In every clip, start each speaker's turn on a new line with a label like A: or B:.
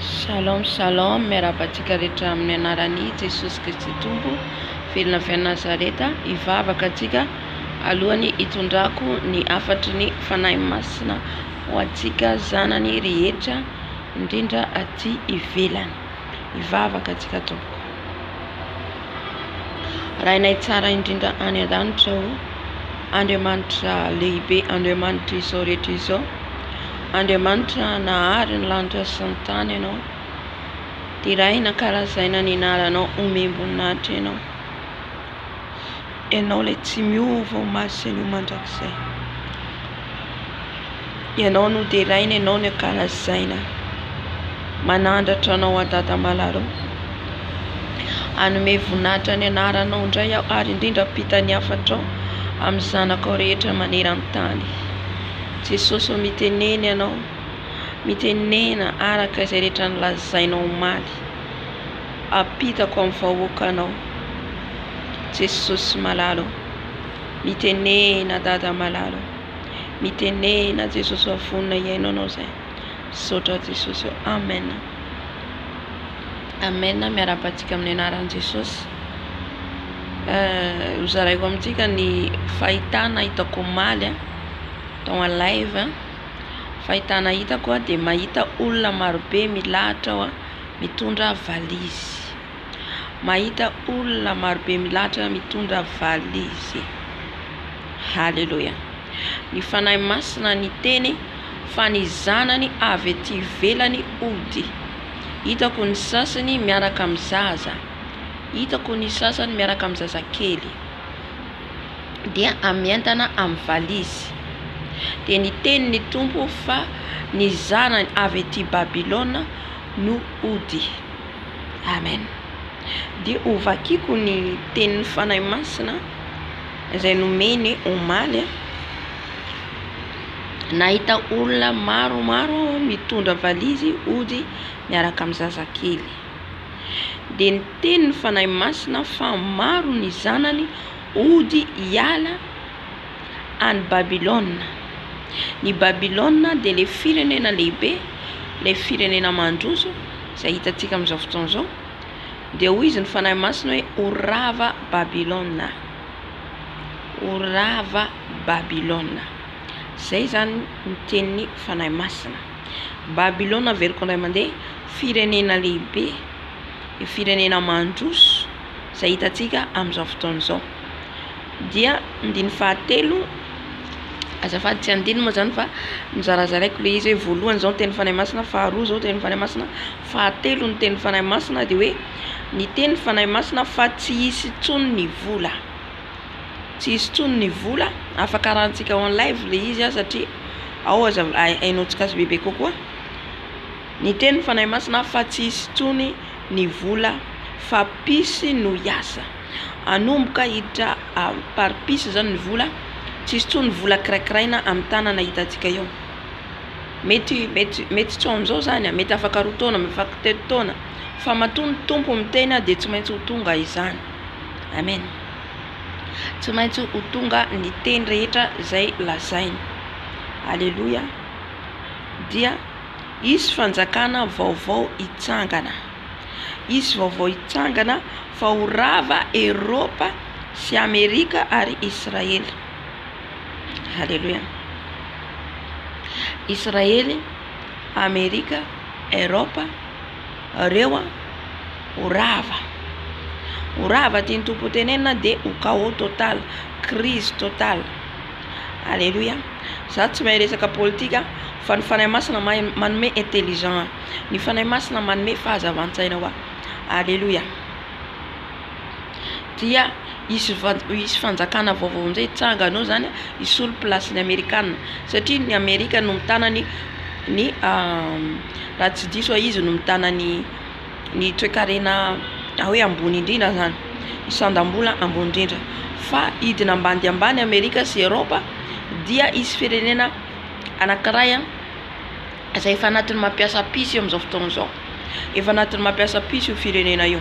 A: Shalom, shalom, miarabantsika rehetra amin'ny anarany Jesosy Kristy Tompo, velona avy Nazareta, ivavaka antsika alohany hitondrako ny afatry ny fanahy masina ho antsika zanany rehetra indrindra aty ivelany. Ivavaka antsika tompoko. Rainay tsara indrindra any an-danitra ho Andriamanitra lehibe, Andriamanitra izao rehetra izao, Andriamanitra nahary ny lanitra sy ny tany ianao, tiraina karazaina ny anaranao, omem-boninahitra ianao, ianao ilay tsy miova ho maso sy ny mandrakizay. Ianao no tiraina, ianao no karazaina, manandratra anao adada malaro, anome voninahitra ny anaranao indray aho, ary indrindra pita ny afatrao amin'ny zanakao rehetra maneran-tany. Jesosy miteneny ianao, mitenena araka izay rehetra nylazainao omaly, apitako amin'ny vahoakanao. Jesosy malalo, mitenena dada malalo, mitenena Jesosy avonina iainao anao zay. Saotra Jesosy, amen. Amen. Miarabantsika amin'ny anaran'i Jesosy. Hozaraiko amintsika ny fahitana hitako omaly tao en live. Fahitana hitako dia mahita olona marobe milahatra ao mitondra valizy. Mahita olona marobe milahatra mitondra valizy. Halleluja. Ny fanahy masina ny teny fa ny zanany avy ety ivelany ody. Hitako ny sasany miaraka amin'ny zaza. Hitako ny sasany miaraka amin'ny zazakely. Dia amientana amin'ny valizy. Dia ny teny ny tompo fa ny zanany avy ety Babilôna no ody. Amen. Dia ovakiko ny tenin'ny fanahy masina izay nomeny omaly. Nahita olona maromaro mitondra valizy ody miaraka amin'ny zazakely. Dia ny tenin'ny fanahy masina fa maro ny zanany ody hiala any Babilôna. Ny Babilôna dia le firenena lehibe, le firenena mandroso izay hitantsika amin'izao fotoana izao. Dia hoy izy ny fanahy masina hoe orava Babilôna. Orava Babilôna. Zay zany ny tenin'ny fanahy masina. Babilôna veriko indray mandeha, firenena lehibe, firenena mandroso izay hitantsika amin'izao fotoana izao. Dia ndiny fahatelo, azafady tsy andino moa zany fa mizarazaraiko le izy hoe voalohany zao ny tenin'ny fanahy masina, faharoa zao tenin'ny fanahy masina, fahatelo ny tenin'ny fanahy masina, dia hoe ny tenin'ny fanahy masina fa tsy hisy intsony ny vola. Tsy hisy intsony ny vola. Afaka arahantsika en live le izy satria ao aza hainao tsikazy bebe kokoa. Ny tenin'ny fanahy masina fa tsy hisy intsony ny vola, fa pisy no hiasa. Anomboka hiditra par pisy zany ny vola. Tsy hisy intsony vola kiraikiraina amin'ny tanana hitantsika eo. Mety tsao amin'izao zany, mety afaka roa taona, mety afaka telo taona, fa matony tompo miteny dia tsy maintsy ho tonga izany. Amen. Tsy maintsy ho tonga ny teny rehetra izay lazainy. Alleluja. Dia isy fanjakana vaovao hitsangana. Isy vaovao hitsangana fa horava Eropa sy Amerika ary Israely. Halleluja. Israely, Amerika, Eropa, reo horava. Horava tiany tompo tenenina dia ho chaos total, crise totale. Halleluja. Za tsy mahay resaka politika fa ny fanahy masina manome intelligent. Ny fanahy masina manome fahazavan-tsaina ho. Halleluja. Dia isy fanjakana vaovao amin'izay hitsanganao zany, isolo plasin'ny Amerikanina. Satria ny Amerika no mitana ny raha tsy diso izy no mitana ny toe-karena hoe ambony indrindra zany. Isandam-bola ambony indrindra. Fa hidina ambany dia ambany Amerika sy Eropa dia isy firenena anankiray izay efa anatin'ny mampiasa pisy eo amin'izao fotoana izao. Efa anatin'ny mampiasa pisy io firenena io.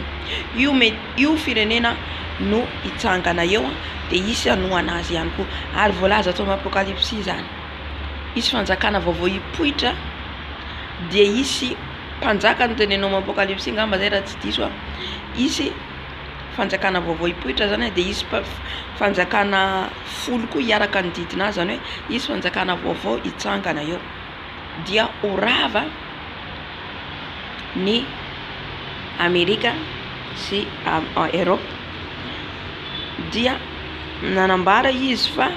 A: Io firenena no hitsangana eo dia isy anohana azy ihany koa. Ary voalaza tao amin'ny Apokalipsy zany. Isy fanjakana vaovao hipoitra dia isy mpanjaka ny tenenao amin'ny apokalypsy ngamba zay raha tsy diso izy fanjakana vaovao ipoitra zany de izy fanjakana folo koa hiaraka ny didina azy zany hoe izy fanjakana vaovao hitsangana eo dia orava ny Amerika sy Europe dia nanambara izy fa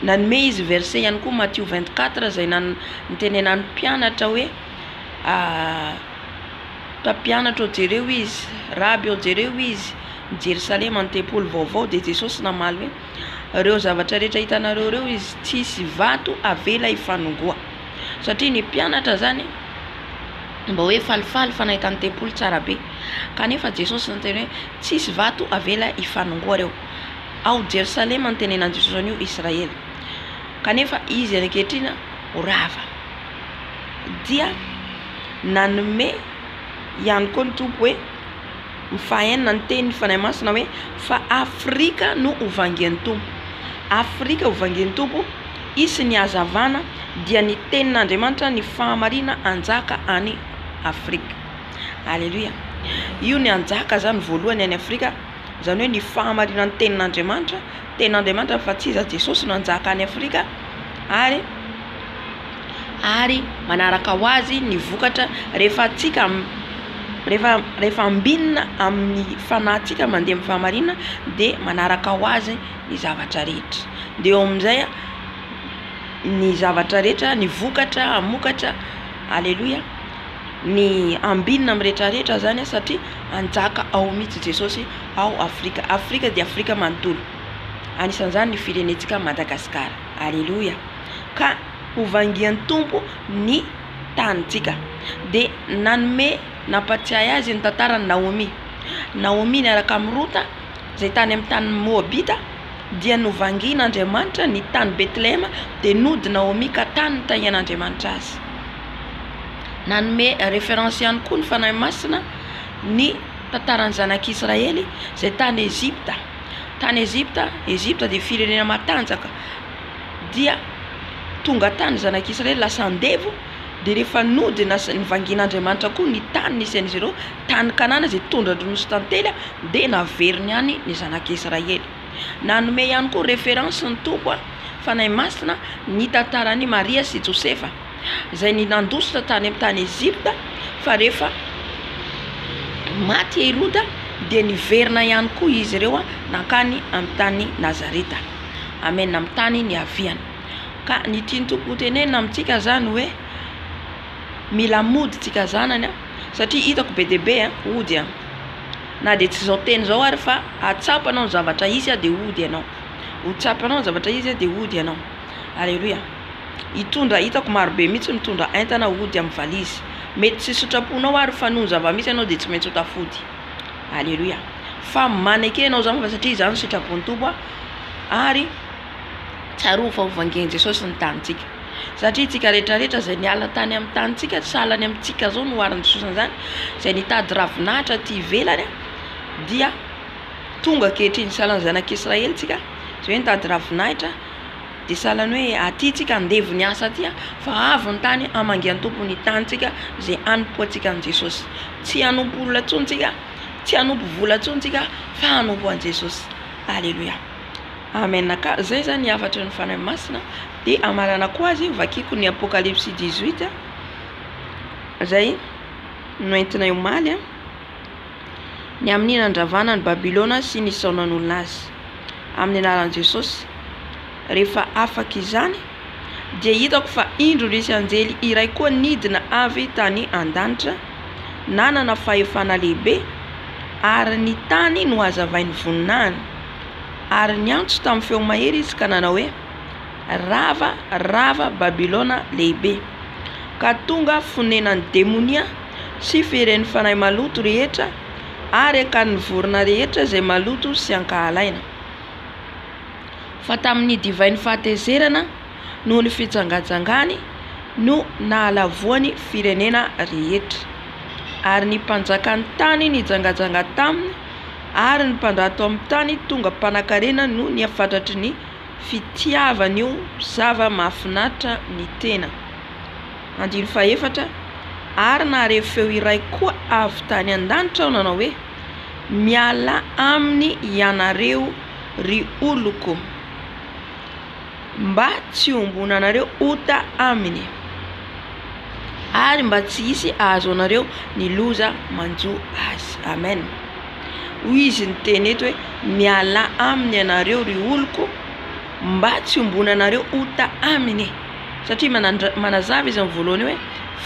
A: nanome izy verset ihany koa Matthieu 24 zay nitenenan'ny mpianatra hoe mpampianatra o jereo izy raby o jereo izy Jerusalema ny tempoly vaovao de Jesosy namaly hoe reo zavatra rehetra hitanareo reo izy tsisy vato avela hifanongoa satria ny mpianatra zany mba hoe falifaly fanahita ny tempoly tsara be kanefa Jesosy niteny hoe tsisy vato avela hifanongoa reo ao Jerusalema ny tenenan Jesosy an'io Israely kanefa izy ankehitrina orava dia nanome ihany koa ny tompo hoe mifahaenina ny teny fanahy masina hoe fa Afrika no ovangen'ny tompo Afrika ovangen'ny tompo isy ny hazavana dia ny tenin'Andriamanitra ny fahamarina anjaka any Afrika. Alleluia. Io ny anjaka zany voalohany any Afrika zany hoe ny fahamarina ny tenin'Andriamanitra tenin'Andriamanitra fa tsy iza Jesosy no anjaka any Afrika ary manaraka ho azy ny vokatra rehefa atsika rehefa ambinina amin'ny fanahintsika mandeha amin'ny fahamarina de manaraka ho azy ny zavatra rehetra de eo amin'izay ny zavatra rehetra ny vokatra amokatra alleluia ny ambinina amin'ny rehetrarehetra zany satria anjaka ao mihitsy Jesosy ao Afrika dia Afrika manontolo anisan'izany ny firenentsika Madagasikara alleluia ka ovangian'ny tompo ny tanitsika de nanome nampatsiahy azy ny tantarany Naomi niaraka amin'ny Rota zay tany amin'ny tany Moabita dia novangin'Andriamanitra ny tany Betlehema de nody Naomi ka tany nitahian'Andriamanitra azy nanome référence ihany koa ny fanahy masina ny tantarany zanak'Israely zay tany Ezipta de firenena matanjaka dia tonga tany zanak'Israely lasa andevo de rehefa nody nivangin'Andriamanitra koa ny tany nisy an'izy ireo tany Kanana zay tondra Nosy tantely de naveriny any ny zanak'Israely nanome ihany koa référence ny tompo fanahy masina ny tantarany Maria sy Josefa zay ny nandositra tany amin'ny tany Ezipta fa rehefa maty Heroda de niverina ihany koa izy ireo nakany amin'ny tany Nazareta amen amin'ny tany ny aviany ka ny tiany tompo tenenina amintsika zany hoe mila mody tsika zanany satria hitako be de be ody na de tsy zao teny zao ary fa atsapanao ny zavatra izy de ody ianao hotsapanao ny zavatra izy de ody ianao alleluia hitondra hitako maro be mihitsy mitondra entana ody amin'ny valizy mety tsy sotraponao ary fa noho zava-misy ianao de tsy maintsy hotafody alleluia fa maneke anao zany fa satria zany sitrapon'ny tompo ary tsaro fa ovangen'i Jesosy ny tanitsika satria tsika rehetrarehetra zay niala tany amin'ny tanitsika salany amintsika zao no hoarin'ny Jesosy zany zay nitady ravinahitra ty ivelany dia tonga kehitriny salan'ny zanak'Israely tsika zay hoe nitady ravinahitra de salany hoe aty tsika andevo ny asa aty fa avy ny tany amangian'ny tompo ny tanitsika zay anompo atsika an Jesosy tsy anompo olona tsontsika tsy anompo vola tsontsika fa anompo an Jesosy alleluia amen ka zay zany afatra ny fanahy masina de amarana koa azy vakiko ny Apocalypse 18 zay noentina omaly ny amin'ny nandravana ny Babilona sy ny saonan'olona azy amin'ny anaran'i Jesosy rehefa afaka izany dia hitako fa indro nisy anjely iray koa nidina avy tany an-danitra nanana fahefana lehibe ary ny tany no hazavainy voninahiny ary niantso tamin'ny feo mahery izy ka nanao hoe rava Babilona lehibe ka tonga fonenan'ny demonia sy feren'ny fanahy maloto rehetra ary akan'ny vorona rehetra zay maloto sy ankahalaina fa tamin'ny divainy fahatezerana noho ny fitsangajangany no nahalavoany firenena rehetra ary ny mpanjakan'ny tany nijangajanga taminy ary ny mpandrato amin'ny tany tonga mpanan-karena no ny afatatry ny fitiavan'io zava mahafinaritra ny tena andiny faefatra ary nahare feo iray koa avy tany an-danitra aho nanao hoe miala aminy ianareo ry oloko mba tsy ombona anareo ota aminy ary mba tsy hisy ahazo anareo ny loza manjo azy. Amen. Hoy izy ny teny eto hoe miala aminy ianareo ry oloko mba tsy ombona anareo ota aminy, satria manazava izy amin'ny voalohany hoe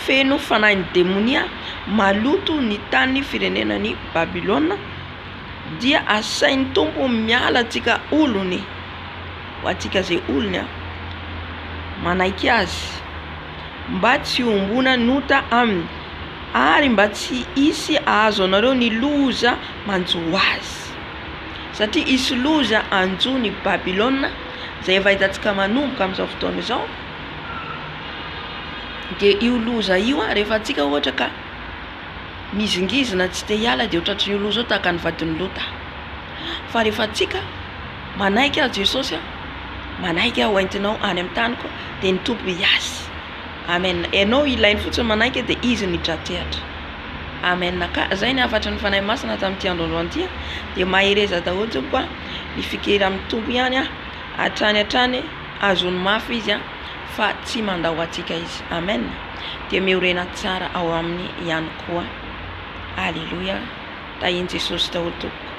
A: feno fanahin'ny demonia maloto ny tany firenenan'ny Babilôna dia asain'ny tompo miala atsika olony ho atsika zay olony manaiky azy mba tsy ombona nota aminy ary mba tsy hisy ahazo anareo ny loza manjo azy, satria isy loza anjo ny Babilôna zay efa hitantsika manomboka amin'izao fotoana izao. Dia io loza io rehefa atsika ohatra ka mizingizina tsy te hiala dia ohatratry io loza tahaka ny vadin'ny Lota, fa rehefa atsika manaiky azy Jesosy manaiky aho hoentinao any amin'ny taniko dia ny tompo hiasy. Amen. Ianao ilainy fotsiny manaiky dia izy ny dratehatra. Amen. Ka zay ny afatry ny fanahy masina tamin'ity androandro an'ity dia mahereza daholo koa ny fikera amin'ny tompo ihany hatrany azony mafy izy fa tsy mandao atsika izy. Amen. Dia miorena tsara ao aminy ihany koa. Alleluia. Tahiny Jesosy daholo tompoko.